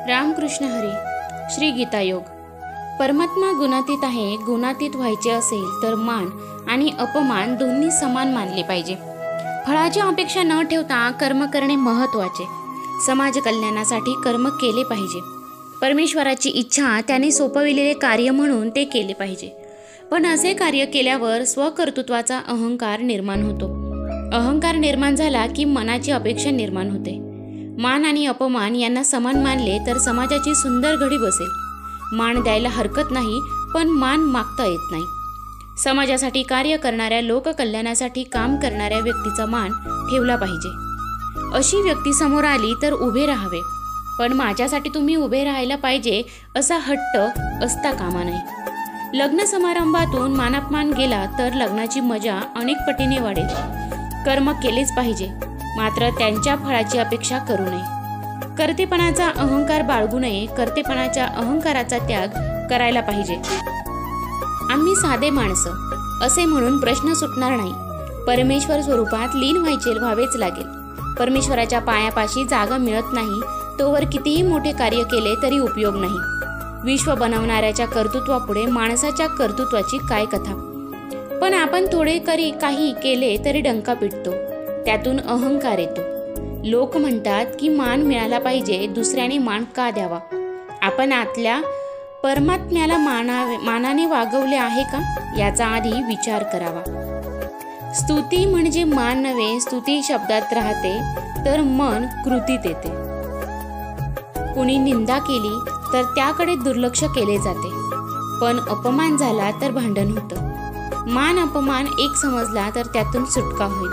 रामकृष्ण हरी. श्री गीता योग. परमात्मा गुणातीत आहे. गुणातीत व्हायचे असेल तर मान आणि अपमान दोन्ही समान मानले पाहिजे. फळाची अपेक्षा न ठेवता कर्म करणे महत्त्वाचे. समाज कल्याणासाठी कर्म केले पाहिजे. परमेश्वराची इच्छा त्याने सोपविलेले कार्य म्हणून ते केले पाहिजे. पण असे कार्य केल्यावर स्वकर्तृत्वाचा अहंकार निर्माण होतो. अहंकार निर्माण झाला की मनाची अपेक्षा निर्माण होते. मान आणि अपमान यांना समान मानले तर समाजाची सुंदर घडी बसेल. मान द्यायला हरकत नाही, पण मान मागता येत नाही. समाजासाठी कार्य करणाऱ्या, लोककल्याणासाठी काम करणाऱ्या व्यक्तीचा मान ठेवला पाहिजे. अशी व्यक्ती समोर आली तर उभे राहावे, पण माझ्यासाठी तुम्ही उभे राहायला पाहिजे असा हट्ट असता कामा नये. लग्न समारंभातून मानापमान गेला तर लग्नाची मजा अनेक पटीने वाढेल. कर्म केलेच पाहिजे, मात्र त्यांच्या फळाची अपेक्षा करू नये. कर्तेपणाचा अहंकार बाळगू नये. कर्तेपणाच्या अहंकाराचा त्याग करायला पाहिजे. आम्ही साधे माणसं असे म्हणून प्रश्न सुटणार नाही. परमेश्वर स्वरूपात लीन व्हावेच लागेल. परमेश्वराच्या पायापाशी जागा मिळत नाही तोवर कितीही मोठे कार्य केले तरी उपयोग नाही. विश्व बनवणाऱ्याच्या कर्तृत्वापुढे माणसाच्या कर्तृत्वाची काय कथा. पण आपण थोडे काही केले तरी डंका पिटतो. त्यातून अहंकार येतो. लोक म्हणतात की मान मिळाला पाहिजे, दुसऱ्याने मान का द्यावा. आपण आतल्या परमात्म्याला मानाने वागवले आहे का याचा आधी विचार करावा. स्तुती म्हणजे मान नव्हे. स्तुती शब्दात राहते तर मन कृतीत येते. कुणी निंदा केली तर त्याकडे दुर्लक्ष केले जाते, पण अपमान झाला तर भांडण होतं. मान अपमान एक समजला तर त्यातून सुटका होईल.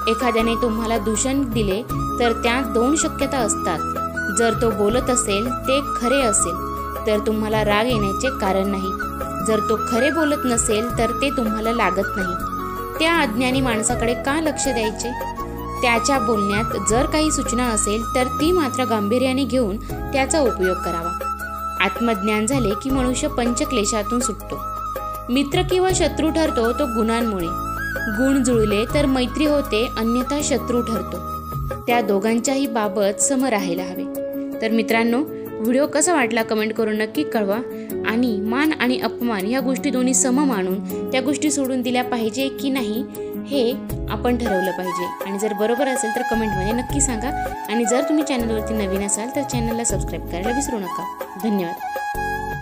एखाद्याने तुम्हाला दूषण दिले तर त्यात दोन शक्यता असतात. जर तो बोलत असेल, ते खरे असेल तर तुम्हाला राग येण्याचे कारण नाही. जर तो खरे बोलत नसेल तर ते तुम्हाला लागत नाही. त्या अज्ञानी माणसाकडे का लक्ष द्यायचे. त्याच्या बोलण्यात जर काही सूचना असेल तर ती मात्र गांभीर्याने घेऊन त्याचा उपयोग करावा. आत्मज्ञान झाले की मनुष्य पंचक्लेशातून सुटतो. मित्र किंवा शत्रू ठरतो तो गुणांमुळे. गुण जुळले तर मैत्री होते, अन्यथा शत्रू ठरतो. त्या दोघांच्याही बाबत सम राहायला हवे. तर मित्रांनो, व्हिडिओ कसा वाटला कमेंट करून नक्की कळवा. आणि मान आणि अपमान या गोष्टी दोन्ही सम मानून त्या गोष्टी सोडून दिल्या पाहिजे की नाही हे आपण ठरवलं पाहिजे. आणि जर बरोबर असेल तर कमेंटमध्ये नक्की सांगा. आणि जर तुम्ही चॅनलवरती नवीन असाल तर चॅनलला सबस्क्राईब करायला विसरू नका. धन्यवाद.